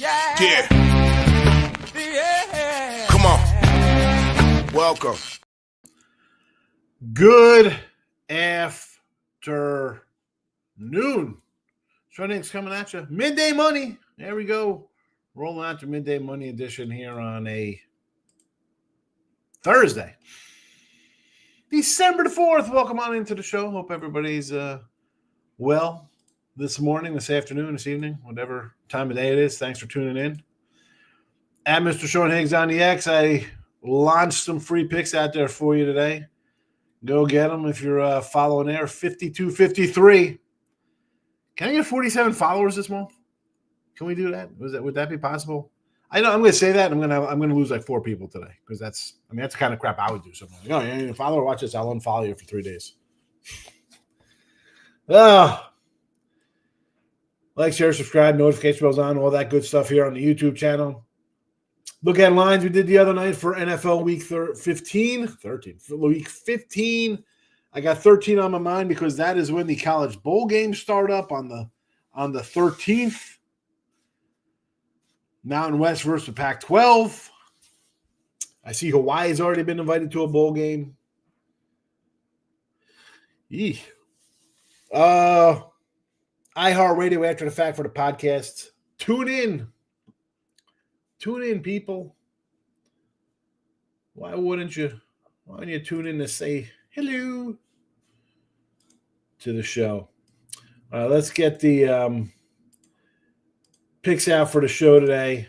Yeah. Come on. Welcome. Good afternoon. Shrunning's coming at you. Midday Money. There we go. Rolling out the Midday Money edition here on a Thursday. December the 4th. Welcome on into the show. Hope everybody's well this morning, this afternoon, this evening, whatever time of day it is. Thanks for tuning in. At Mr. Sean Higgs on the X, I launched some free picks out there for you today. Go get them if you're following there. 5253. Can I get 47 followers this month? Can we do that? Would that be possible? I know I'm going to say that. I'm going to lose like 4 people today because that's the kind of crap I would do. Something like, oh, you follow or watch this, I'll unfollow you for 3 days. Like, share, subscribe, notification bells on, all that good stuff here on the YouTube channel. Look at lines we did the other night for NFL Week 15. Week 15. I got 13 on my mind because that is when the college bowl games start up on the 13th. Mountain West versus the Pac-12. I see Hawaii's already been invited to a bowl game. iHeartRadio after the fact for the podcast. Tune in. Tune in, people. Why wouldn't you tune in to say hello to the show? Let's get the picks out for the show today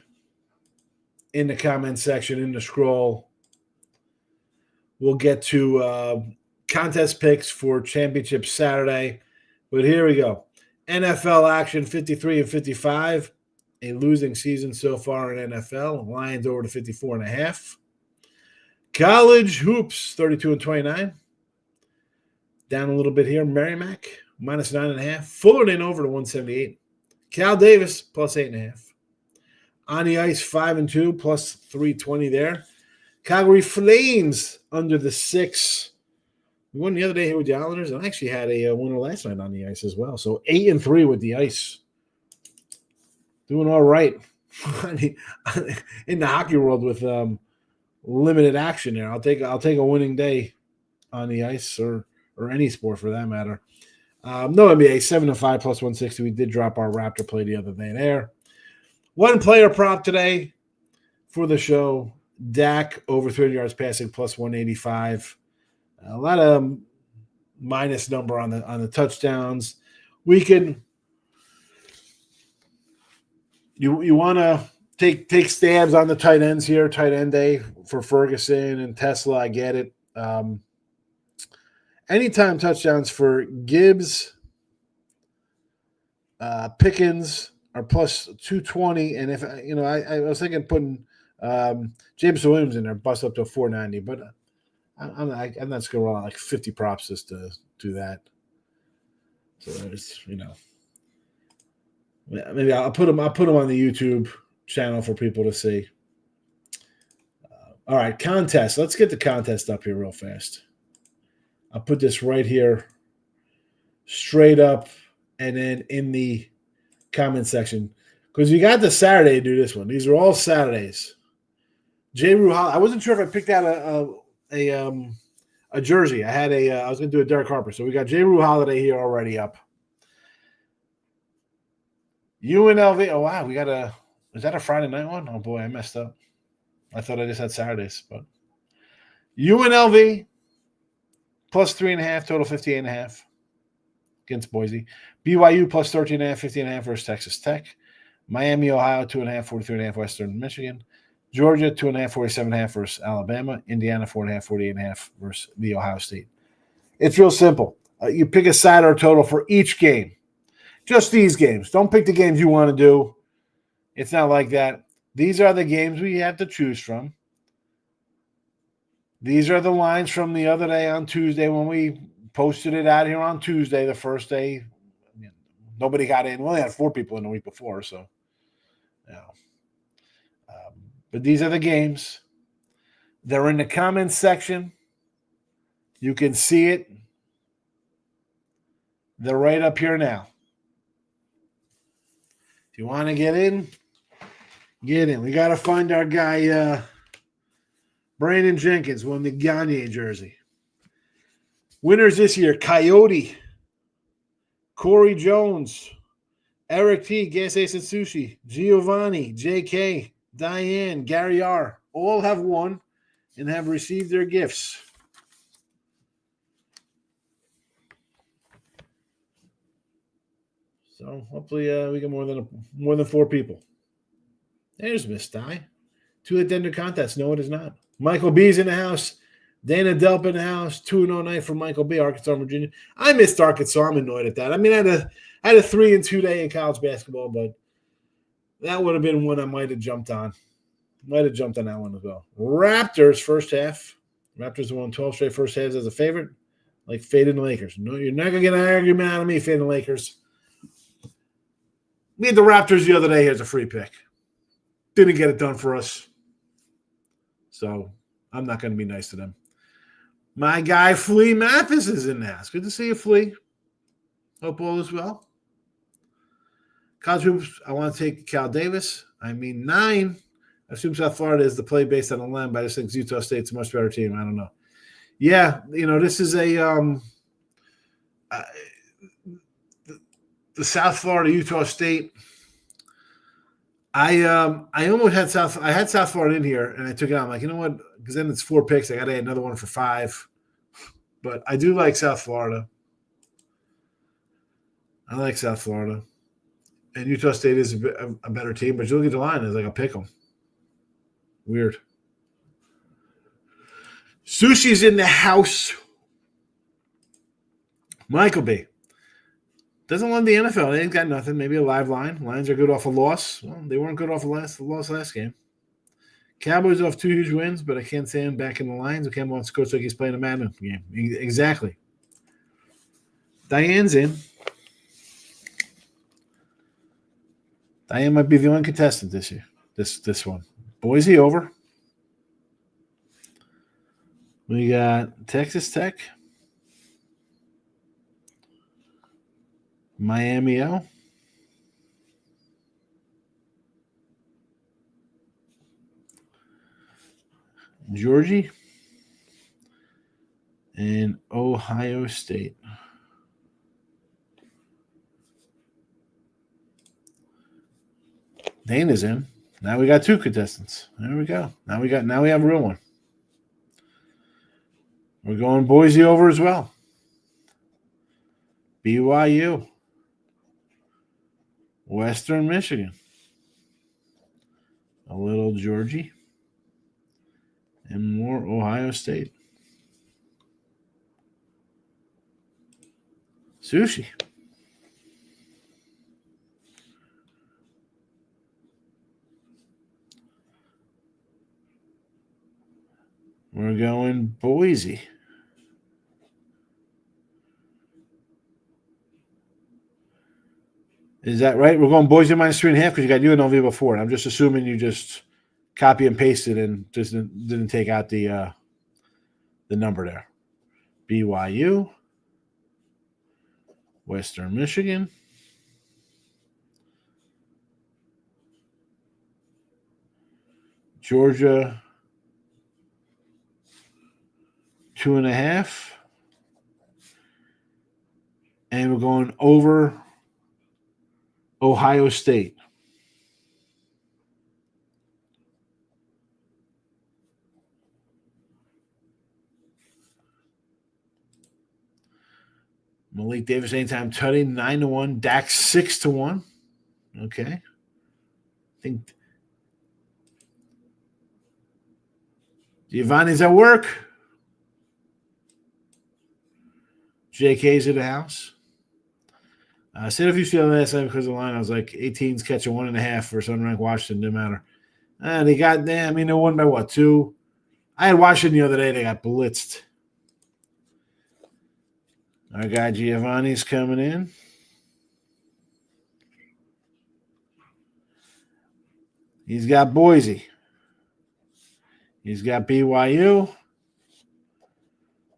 in the comment section, in the scroll. We'll get to contest picks for Championship Saturday. But here we go. NFL action 53 and 55. A losing season so far in NFL. Lions over to 54.5. College hoops 32 and 29. Down a little bit here. Merrimack minus 9.5. Fullerton over to 178. Cal Davis plus 8.5. On the ice 5 and 2 plus 320 there. Calgary Flames under the 6. We won the other day here with the Islanders, and I actually had a winner last night on the ice as well. So 8 and 3 with the ice. Doing all right in the hockey world with limited action there. I'll take a winning day on the ice or any sport for that matter. No NBA 7-5 plus 160. We did drop our Raptor play the other day there. One player prop today for the show. Dak over 300 yards passing plus 185. A lot of minus number on the touchdowns. We can. You want to take stabs on the tight ends here, tight end day for Ferguson and Tesla. I get it. Anytime touchdowns for Gibbs, Pickens are plus 220, and if I was thinking putting James Williams in there, bust up to a 490, but I'm not just going to run like 50 props just to do that. So there's maybe I'll put them on the YouTube channel for people to see. All right, contest. Let's get the contest up here real fast. I'll put this right here, straight up, and then in the comment section because you got the Saturday to do this one. These are all Saturdays. J. Rue Holiday. I wasn't sure if I picked out a jersey. I was going to do a Derek Harper. So we got J. Rue Holiday here already up. UNLV. Oh, wow. Is that a Friday night one? Oh, boy, I messed up. I thought I just had Saturdays. But UNLV plus 3.5, total 58.5 against Boise. BYU plus 13.5, 50.5 versus Texas Tech. Miami, Ohio, 2.5, 43.5 Western Michigan. Georgia, 2.5, 47.5 versus Alabama. Indiana, 4.5, 48.5 versus the Ohio State. It's real simple. You pick a side or total for each game. Just these games. Don't pick the games you want to do. It's not like that. These are the games we have to choose from. These are the lines from the other day on Tuesday when we posted it out here on Tuesday, the first day. Nobody got in. We only had 4 people in the week before, so. But these are the games. They're in the comments section. You can see it. They're right up here now. If you want to get in, Get in. We got to find our guy, Brandon Jenkins, won the Gagne jersey. Winners this year, Coyote, Corey Jones, Eric T, Gas Ace and Sushi, Giovanni, JK, Diane, Gary R. All have won and have received their gifts. So hopefully we get more than 4 people. There's Miss Di. 2 addendum contests. No, it is not. Michael B's in the house. Dana Delp in the house. 2-0 night for Michael B, Arkansas, Virginia. I missed Arkansas. I'm annoyed at that. I mean, I had a 3-2 day in college basketball, but that would have been one I might have jumped on. Might have jumped on that one as well. Raptors first half. Raptors won 12 straight first halves as a favorite. Like fading the Lakers. No, you're not going to get an argument out of me fading the Lakers. We had the Raptors the other day. Here's a free pick. Didn't get it done for us. So I'm not going to be nice to them. My guy, Flea Mathis, is in there. It's good to see you, Flea. Hope all is well. College hoops, I want to take Cal Davis. 9. I assume South Florida is the play based on the line, but I just think Utah State's a much better team. I don't know. Yeah, this is the South Florida, Utah State. I almost had South Florida in here, and I took it out. I'm like, you know what? Because then it's 4 picks. I got to add another one for 5. But I do like South Florida. I like South Florida. And Utah State is a better team, but you look at the line, it's like a pick 'em. Weird. Sushi's in the house. Michael B. Doesn't love the NFL. They ain't got nothing. Maybe a live line. Lions are good off a loss. Well, they weren't good off a loss last game. Cowboys off 2 huge wins, but I can't say I'm back in the Lions. Cam wants to coach like he's playing a Madden game. Exactly. Diane's in. Diane might be the only contestant this year. This one. Boise over. We got Texas Tech. Miami L. Georgia. And Ohio State. Dana's in. Now we got 2 contestants. There we go. Now we have a real one. We're going Boise over as well. BYU. Western Michigan. A little Georgia. And more Ohio State. Sushi. We're going Boise. Is that right? We're going Boise minus 3.5 because you got UNLV before. I'm just assuming you just copy and pasted and just didn't take out the number there. BYU, Western Michigan, Georgia, 2.5, and we're going over Ohio State. Malik Davis anytime tutty 9-1. Dax 6-1. Okay. I think Giovanni's at work. JK's at the house. I said if you see on last time because of the line, I was like 18's catching 1.5 for unranked Washington. Didn't matter. And they got them. They won by what, 2? I had Washington the other day. They got blitzed. Our guy Giovanni's coming in. He's got Boise. He's got BYU,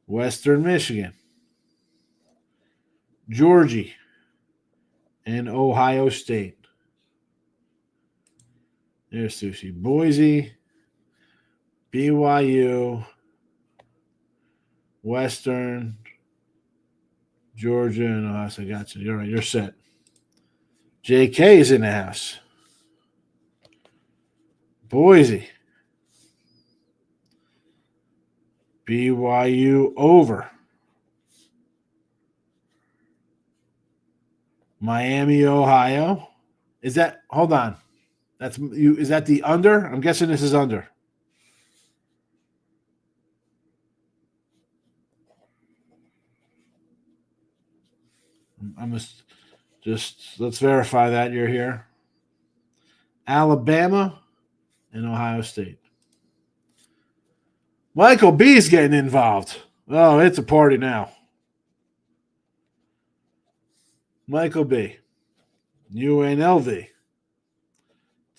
Western Michigan, Georgia, and Ohio State. There's Sushi. Boise, BYU, Western, Georgia, and Ohio. So I got you. You're right. You're set. JK is in the house. Boise. BYU over. Miami, Ohio. Is that, hold on. That's you. Is that the under? I'm guessing this is under. I'm just let's verify that you're here. Alabama and Ohio State. Michael B's getting involved. Oh, it's a party now. Michael B. UNLV.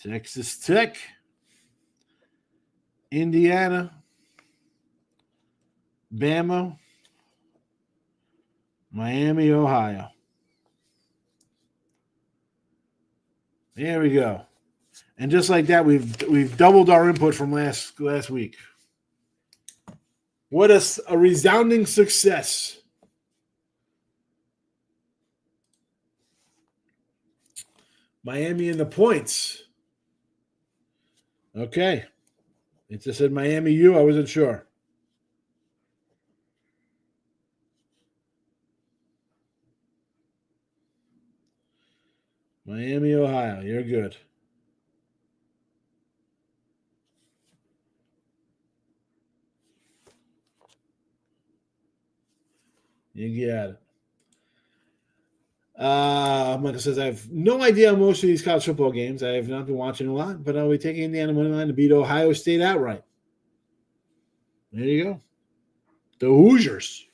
Texas Tech. Indiana. Bama. Miami, Ohio. There we go. And just like that, we've doubled our input from last week. What a resounding success. Miami in the points. Okay. It just said Miami U. I wasn't sure. Miami, Ohio. You're good. You got it. Michael says, I have no idea on most of these college football games. I have not been watching a lot, but I'll be taking Indiana money line to beat Ohio State outright. There you go. The Hoosiers.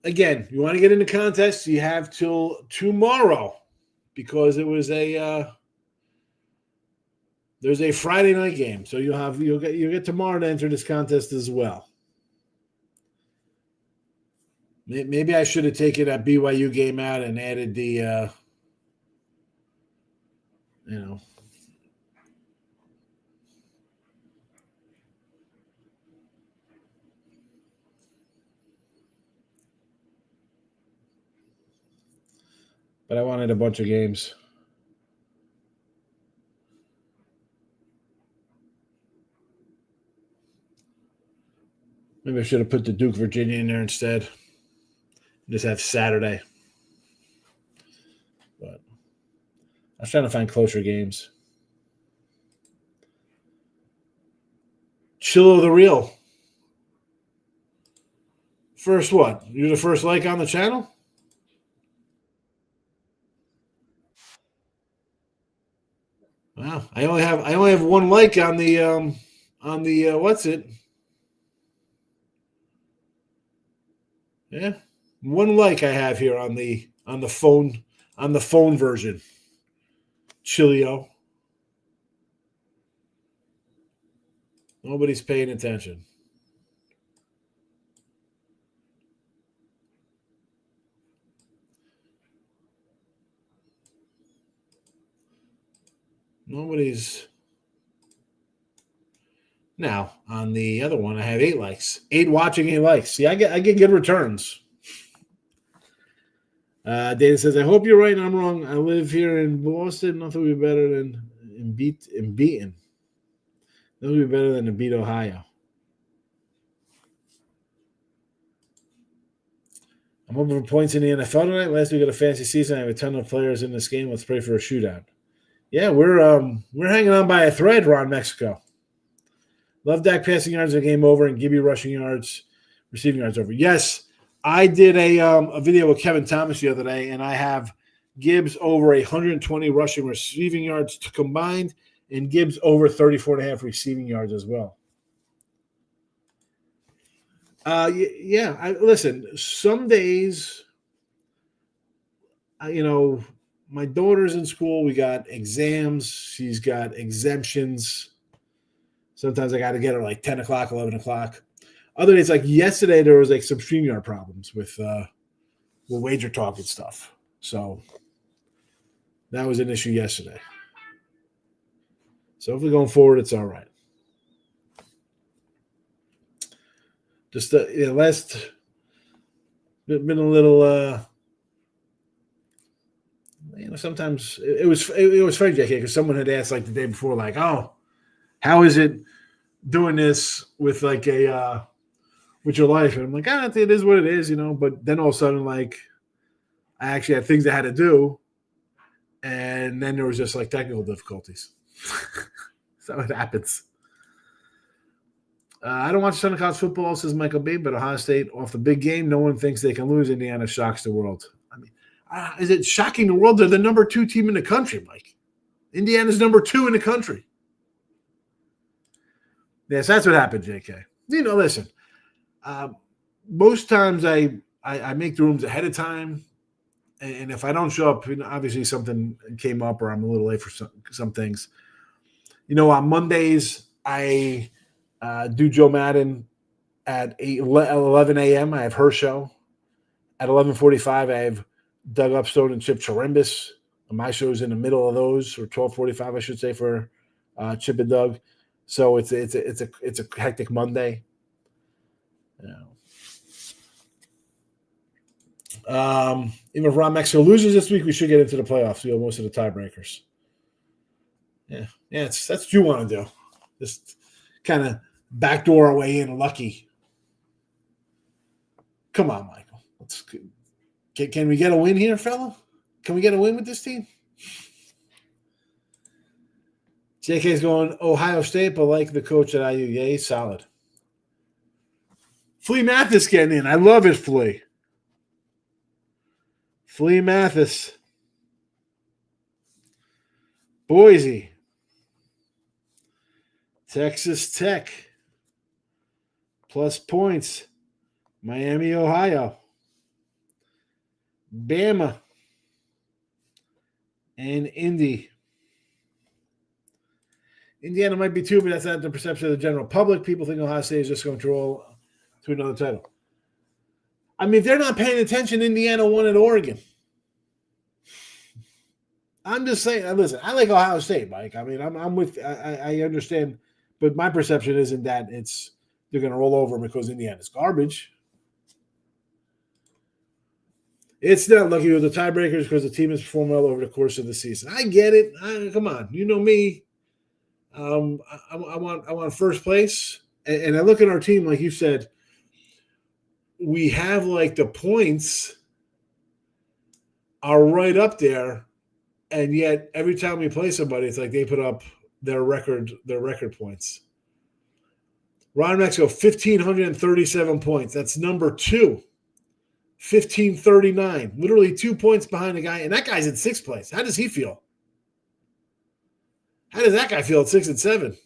Again, you want to get into contests, you have till tomorrow because it was there's a Friday night game. So you'll get tomorrow to enter this contest as well. Maybe I should have taken that BYU game out and added the but I wanted a bunch of games. Maybe I should have put the Duke, Virginia in there instead. Just have Saturday. But I was trying to find closer games. Chillo the Real. First what? You're the first like on the channel? Wow. I only have one like on the what's it? Yeah. One like I have here on the phone version. Chilio. Nobody's paying attention. Nobody's. Now, on the other one, I have 8 likes. 8 watching, 8 likes. See, I get good returns. Data says, I hope you're right and I'm wrong. I live here in Boston. Nothing would be better than beaten. Nothing would be better than to beat Ohio. I'm hoping for points in the NFL tonight. Last week of the fantasy season, I have a ton of players in this game. Let's pray for a shootout. Yeah, we're hanging on by a thread, Ron Mexico. Love Dak passing yards in the game over and Gibby rushing yards, receiving yards over. Yes, I did a video with Kevin Thomas the other day, and I have Gibbs over 120 rushing receiving yards combined, and Gibbs over 34.5 receiving yards as well. Listen, some days, my daughter's in school. We got exams. She's got exemptions. Sometimes I got to get her like 10 o'clock, 11 o'clock. Other days, like yesterday, there was like some StreamYard problems with Wager Talk and stuff. So that was an issue yesterday. So hopefully going forward, it's all right. Just last been a little. Sometimes it was funny, JK, because someone had asked like the day before, like, "Oh, how is it doing this with like a with your life?" And I'm like, it is what it is, But then all of a sudden, like, I actually had things I had to do, and then there was just like technical difficulties. So it happens. I don't watch a ton of college football, says Michael B., but Ohio State off the big game. No one thinks they can lose. Indiana shocks the world. I mean, is it shocking the world? They're the number 2 team in the country, Mike. Indiana's number 2 in the country. Yes, that's what happened, JK. Listen, most times I make the rooms ahead of time, and if I don't show up, obviously something came up or I'm a little late for some things. On Mondays, I do Joe Madden at 11 a.m. I have her show. At 11:45, I have Doug Upstone and Chip Chirimbus. My show's in the middle of those, or 12:45, I should say, for Chip and Doug. So it's a hectic Monday. Even if Ron Mexico loses this week, we should get into the playoffs. Most of the tiebreakers. Yeah, that's what you want to do. Just kind of backdoor our way in, lucky. Come on, Michael. Can we get a win here, fella? Can we get a win with this team? JK's going Ohio State, but like the coach at IU. Yeah, he's solid. Flea Mathis getting in. I love it, Flea. Flea Mathis. Boise. Texas Tech. Plus points. Miami, Ohio. Bama. And Indy. Indiana might be 2, but that's not the perception of the general public. People think Ohio State is just going to roll to another title. I mean, if they're not paying attention, Indiana won at Oregon. I'm just saying, listen, I like Ohio State, Mike. I mean, I'm with, I understand, but my perception isn't that they're going to roll over because Indiana's garbage. It's not lucky with the tiebreakers because the team has performed well over the course of the season. I get it. Come on, you know me. I want first place, and I look at our team like you said. We have like the points are right up there, and yet every time we play somebody, it's like they put up their record points. Ron Mexico, 1,537 points. That's number 2. 1,539. Literally 2 points behind the guy, and that guy's in 6th place. How does he feel? How does that guy feel at 6 and 7?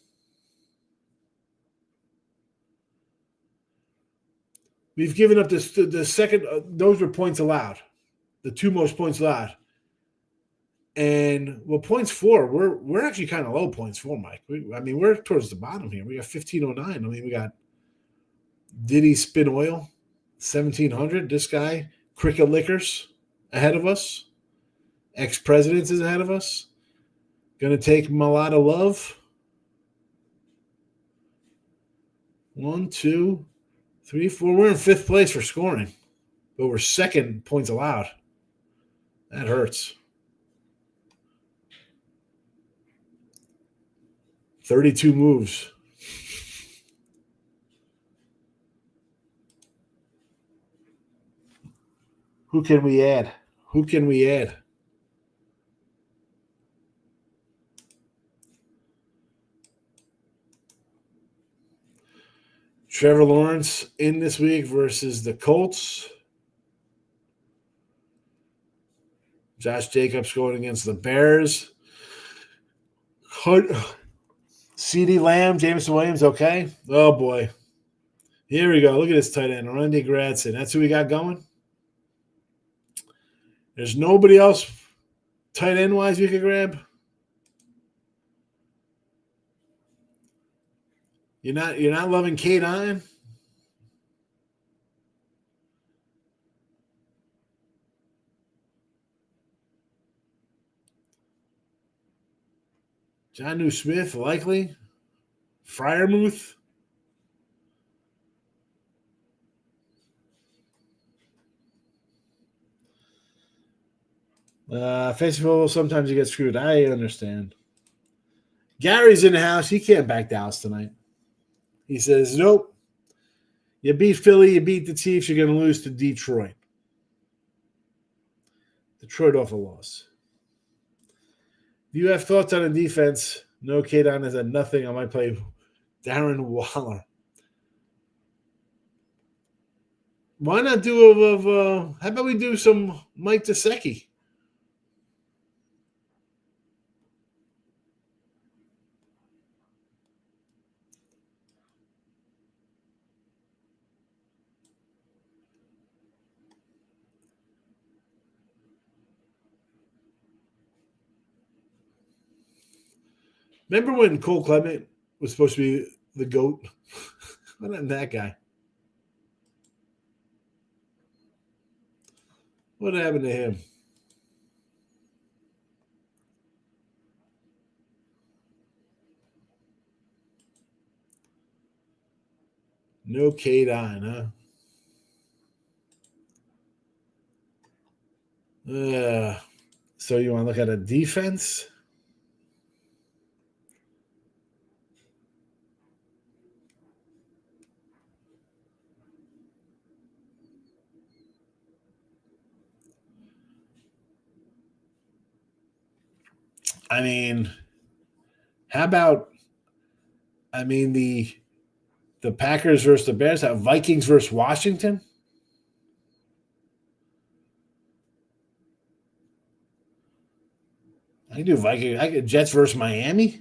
We've given up the second. Those were points allowed, the 2 most points allowed. And points for, we're actually kind of low points for, Mike. We're towards the bottom here. We got 1,509. I mean, we got Diddy Spin Oil, 1,700. This guy, Cricket Liquors, ahead of us. Ex-Presidents is ahead of us. Gonna take him a lot of love. 1, 2, 3, 4. We're in 5th place for scoring, but we're 2nd points allowed. That hurts. 32 moves. Who can we add? Trevor Lawrence in this week versus the Colts. Josh Jacobs going against the Bears. CeeDee Lamb, Jameson Williams, okay. Oh, boy. Here we go. Look at this tight end, Randy Gradson. That's who we got going. There's nobody else tight end-wise we could grab. You're not loving Kate Allen? – . . . . . . . . . . . . . . . . . . . . . . . . . . . . . . . . . . . . . . . . . . . . . . . . . . . . . . . . . . . John Smith, likely. Fryermuth. Festival, sometimes you get screwed. I understand. Gary's in the house. He can't back Dallas tonight. He says, nope. You beat Philly, you beat the Chiefs, you're going to lose to Detroit. Detroit off a loss. Do you have thoughts on the defense? No, Kadon has had nothing. I might play Darren Waller. Why not do how about we do some Mike Gesicki? Remember when Cole Clement was supposed to be the GOAT? What happened to that guy? What happened to him? No Kadon, huh? So you want to look at a defense? I mean, how about the Packers versus the Bears, have Vikings versus Washington? I can do Vikings. I get Jets versus Miami.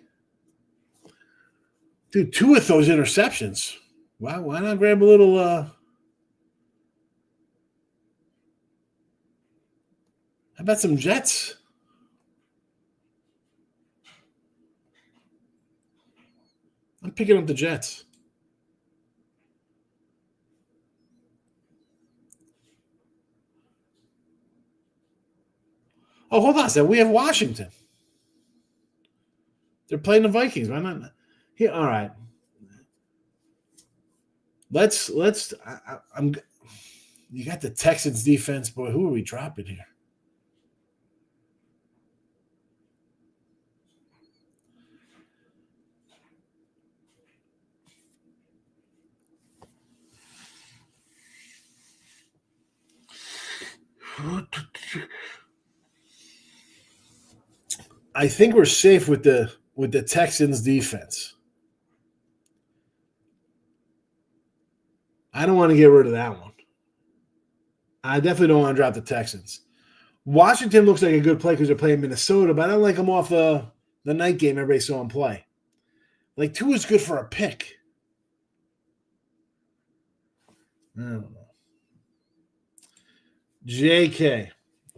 Dude, 2 of those interceptions. Why not grab a little how about some Jets? I'm picking up the Jets. Oh, hold on a second. We have Washington. They're playing the Vikings. Why not? Here, all right. Let's. I'm. You got the Texans defense, boy. Who are we dropping here? I think we're safe with the Texans defense. I don't want to get rid of that one. I definitely don't want to drop the Texans. Washington looks like a good play because they're playing Minnesota, but I don't like them off the night game everybody saw them play. Like 2 is good for a pick. I don't know. JK.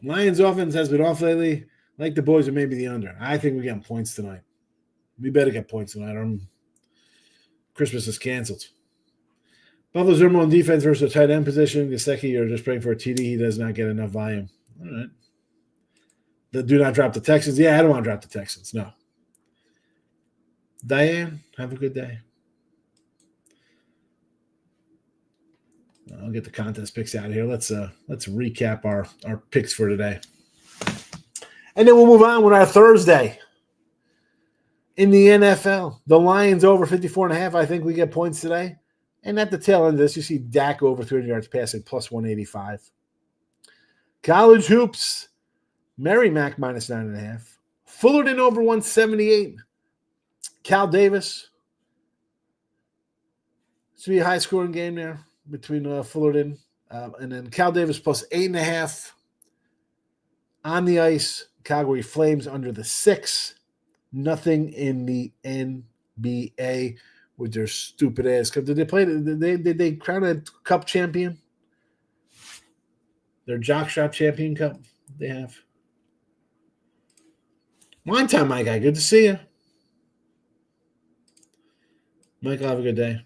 Lions offense has been off lately. Like the boys, or maybe the under. I think we're getting points tonight. We better get points tonight. Christmas is canceled. Buffalo's number one defense versus the tight end position. Gesicki, you're just praying for a TD. He does not get enough volume. All right. Do not drop the Texans. Yeah, I don't want to drop the Texans. No. Diane, have a good day. I'll get the contest picks out of here. Let's recap our picks for today. And then we'll move on with our Thursday. In the NFL, the Lions over 54.5. I think we get points today. And at the tail end of this, you see Dak over 300 yards passing, plus 185. College hoops, Merrimack minus 9.5. Fullerton over 178. Cal Davis. It's going to be a high-scoring game there between Fullerton and then Cal Davis plus 8.5. On the ice, Calgary Flames under the 6. Nothing in the NBA with their stupid ass. Did they play? Did they crown a cup champion? Their jockstrap champion cup they have. Wine time, my guy. Good to see you. Michael, have a good day.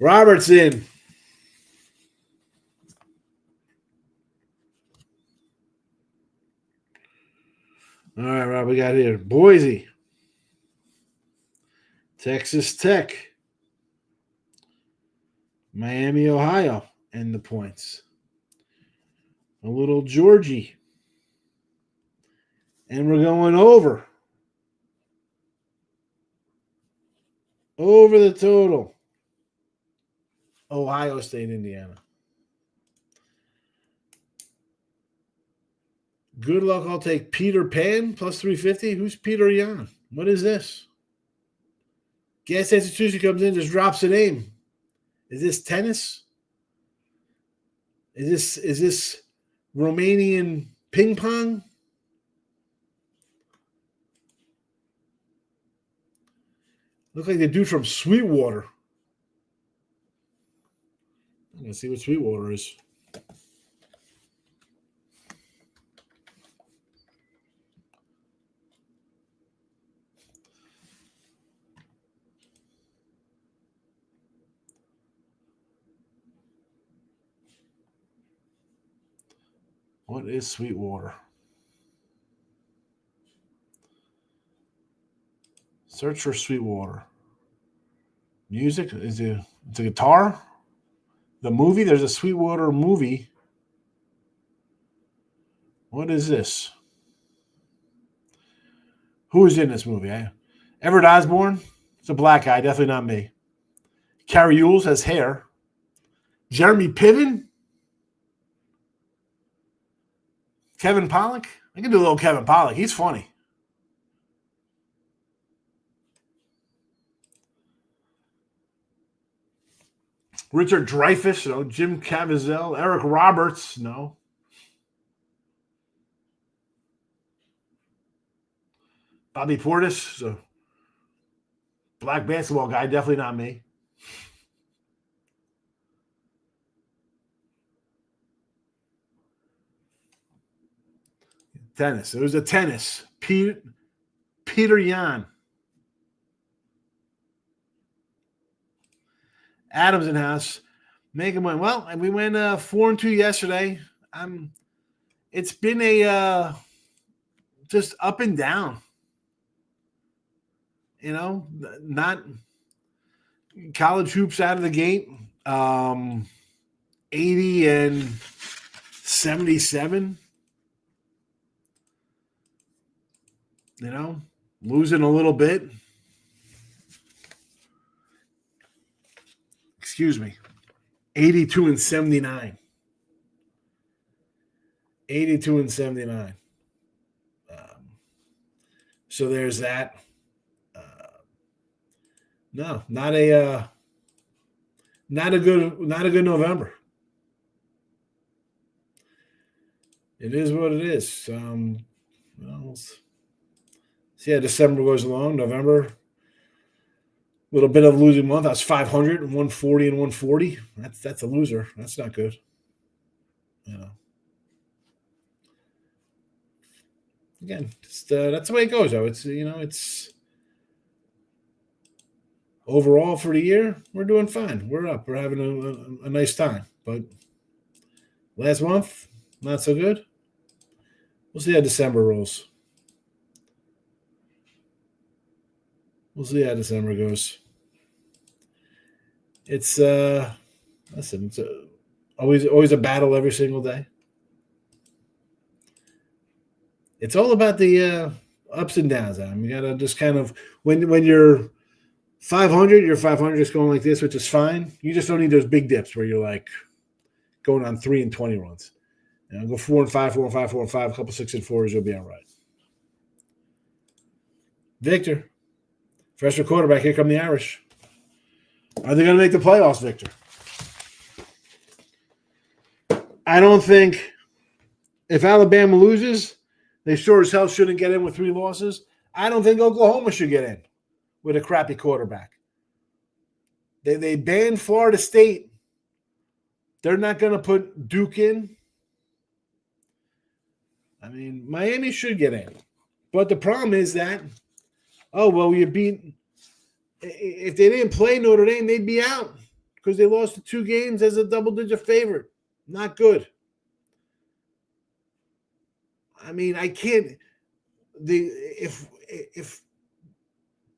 Robert's in. All right, Rob, we got here. Boise. Texas Tech. Miami, Ohio, and the points. A little Georgie. And we're going over. Over the total. Ohio State, Indiana. Good luck. I'll take Peter Pan plus 350. Who's Peter Yan? What is this? Gas Institution comes in, just drops a name. Is this tennis? Is this Romanian ping pong? Look like the dude from Sweetwater. I'm gonna see what Sweetwater is. What is Sweetwater? Search for Sweetwater. Music? Is it? It's a guitar? The movie? There's a Sweetwater movie. What is this? Who is in this movie? Everett Osborne? It's a black guy. Definitely not me. Carrie Ewells has hair. Jeremy Piven? Kevin Pollak? I can do a little Kevin Pollak. He's funny. Richard Dreyfuss, no. Jim Caviezel, Eric Roberts, no. Bobby Portis, so black basketball guy, definitely not me. Tennis. It was a tennis. Peter Yan. Adams in house. Make him win. Well, we went 4-2 yesterday. It's been a just up and down. You know, not college hoops out of the gate. 80 and 77. You know, losing a little bit. Excuse me. 82 and 79. 82 and 79. So there's that. No, not a good November. It is what it is. Well, see how December goes along. November, a little bit of a losing month. I was 500 and 140 and 140. That's a loser. That's not good. You know. Again, just, that's the way it goes, though. It's overall for the year, we're doing fine. We're up. We're having a nice time. But last month, not so good. We'll see how December rolls. We'll see how December goes. It's listen, it's always a battle every single day. It's all about the ups and downs. You gotta just kind of when you're 500, you're 500 just going like this, which is fine. You just don't need those big dips where you're like going on 3 and 20 runs. Go 4 and 5, 4 and 5, 4 and 5, a couple 6 and 4s, you'll be all right. Victor. Freshman quarterback, here come the Irish. Are they going to make the playoffs, Victor? I don't think if Alabama loses, they sure as hell shouldn't get in with 3 losses. I don't think Oklahoma should get in with a crappy quarterback. They banned Florida State. They're not going to put Duke in. I mean, Miami should get in. But the problem is that you beat – if they didn't play Notre Dame, they'd be out because they lost the 2 games as a double-digit favorite. Not good. I mean, I can't – if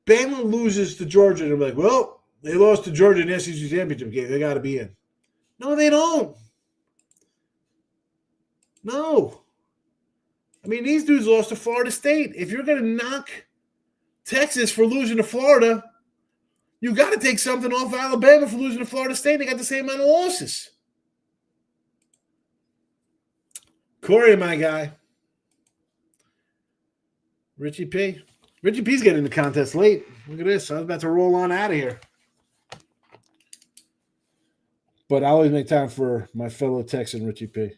Bama loses to Georgia, and they're like, well, they lost to Georgia in the SEC championship game. They got to be in. No, they don't. No. I mean, these dudes lost to Florida State. If you're going to knock Texas for losing to Florida, you got to take something off Alabama for losing to Florida State. They got the same amount of losses. Corey, my guy. Richie P. Richie P's getting in the contest late. Look at this. I was about to roll on out of here. But I always make time for my fellow Texan, Richie P.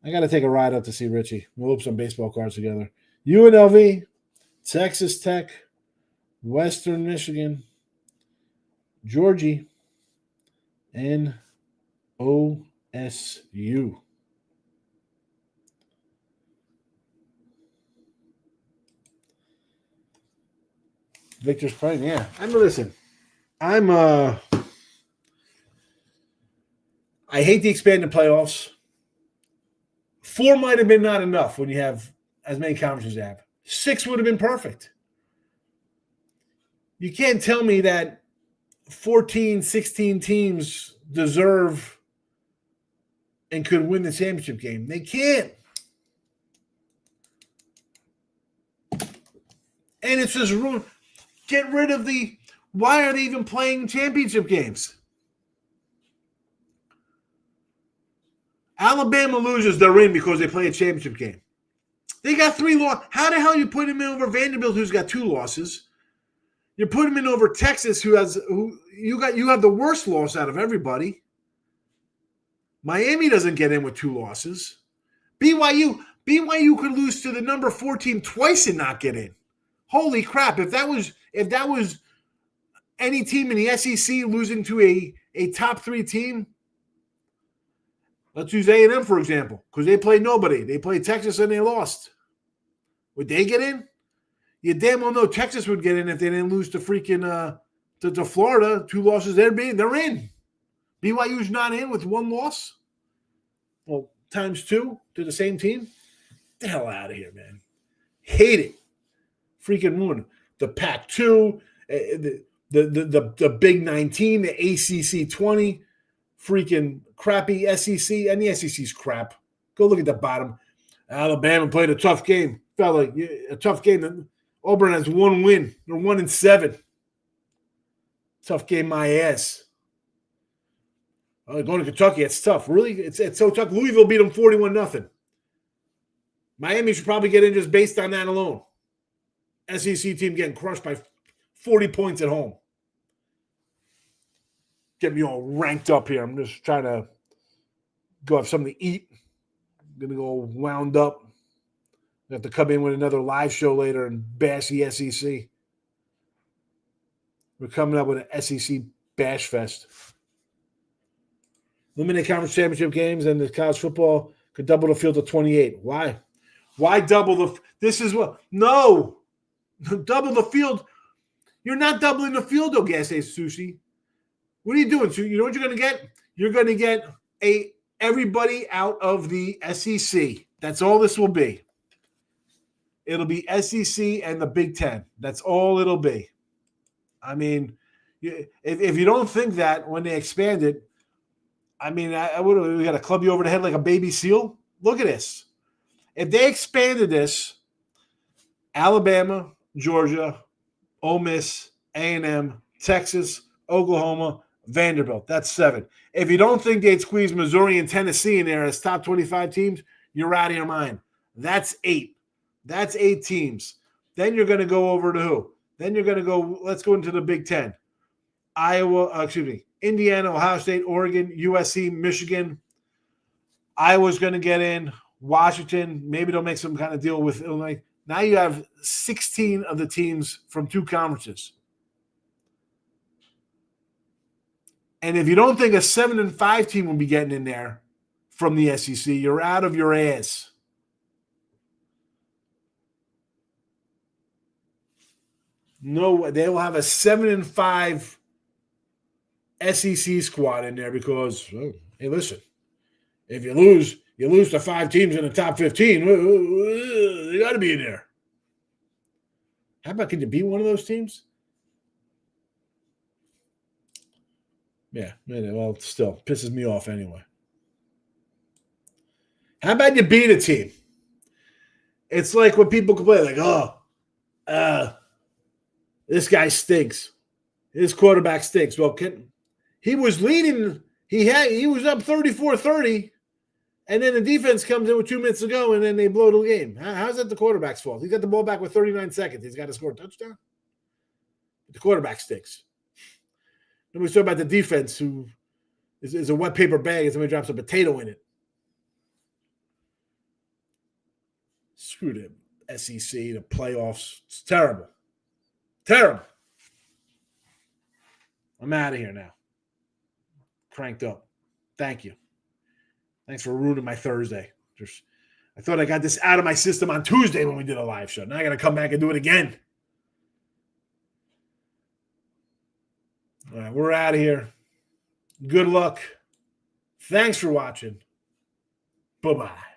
I got to take a ride up to see Richie. We'll open some baseball cards together. UNLV, Texas Tech, Western Michigan, Georgie, and OSU. Victor's playing, yeah. Listen, I hate the expanded playoffs. 4 might have been not enough when you have as many conferences as you have. 6 would have been perfect. You can't tell me that 14, 16 teams deserve and could win the championship game. They can't. And it's just ruined. Get rid of the – why are they even playing championship games? Alabama loses, they're in because they play a championship game. They got 3 losses. How the hell you put them in over Vanderbilt, who's got 2 losses? You put them in over Texas, who you have the worst loss out of everybody. Miami doesn't get in with 2 losses. BYU could lose to the number 4 team twice and not get in. Holy crap! If that was any team in the SEC losing to a top 3 team, let's use A&M for example, because they played nobody. They played Texas and they lost. Would they get in? You damn well know Texas would get in if they didn't lose to freaking to Florida. 2 losses, they're in. BYU's not in with 1 loss. Well, times 2 to the same team. Get the hell out of here, man. Hate it. Freaking ruin the Pac-2, the Big 19, the ACC 20, freaking crappy SEC, and the SEC's crap. Go look at the bottom. Alabama played a tough game, fella. A tough game. Auburn has 1 win. They're 1-7. Tough game, my ass. Going to Kentucky, it's tough. Really, it's so tough. Louisville beat them 41-0. Miami should probably get in just based on that alone. SEC team getting crushed by 40 points at home. Get me all ranked up here. I'm just trying to go have something to eat. I'm going to go wound up. I have to come in with another live show later and bash the SEC. We're coming up with an SEC bash fest. Limited conference championship games and the college football could double the field to 28. Why? Why double the – this is what – no. Double the field. You're not doubling the field, though, Gas Ace Sushi. What are you doing? So you know what you're going to get? You're going to get everybody out of the SEC. That's all this will be. It'll be SEC and the Big Ten. That's all it'll be. I mean, if you don't think that when they expand it, I mean, we got to club you over the head like a baby seal. Look at this. If they expanded this, Alabama, Georgia, Ole Miss, A&M, Texas, Oklahoma, Vanderbilt. That's 7. If you don't think they'd squeeze Missouri and Tennessee in there as top 25 teams, you're out of your mind. That's 8. That's 8 teams. Then you're going to go over to who? Then you're going to go, let's go into the Big Ten. Indiana, Ohio State, Oregon, USC, Michigan. Iowa's going to get in. Washington, maybe they'll make some kind of deal with Illinois. Now you have 16 of the teams from 2 conferences. And if you don't think a 7-5 team will be getting in there from the SEC, you're out of your ass. No, they will have a 7-5 SEC squad in there because, hey, listen, if you lose to 5 teams in the top 15. They got to be in there. How about, can you beat one of those teams? Yeah, well, still pisses me off anyway. How about you beat a team? It's like when people complain, like, this guy stinks. His quarterback stinks. Well, he was leading. He was up 34-30, and then the defense comes in with 2 minutes to go, and then they blow the game. How's that the quarterback's fault? He got the ball back with 39 seconds. He's got to score a touchdown. The quarterback stinks. Nobody's talking about the defense, who is a wet paper bag, and somebody drops a potato in it. Screw the SEC, the playoffs. It's terrible. Terrible. I'm out of here now. Cranked up. Thank you. Thanks for ruining my Thursday. I thought I got this out of my system on Tuesday when we did a live show. Now I got to come back and do it again. All right, we're out of here. Good luck. Thanks for watching. Bye-bye.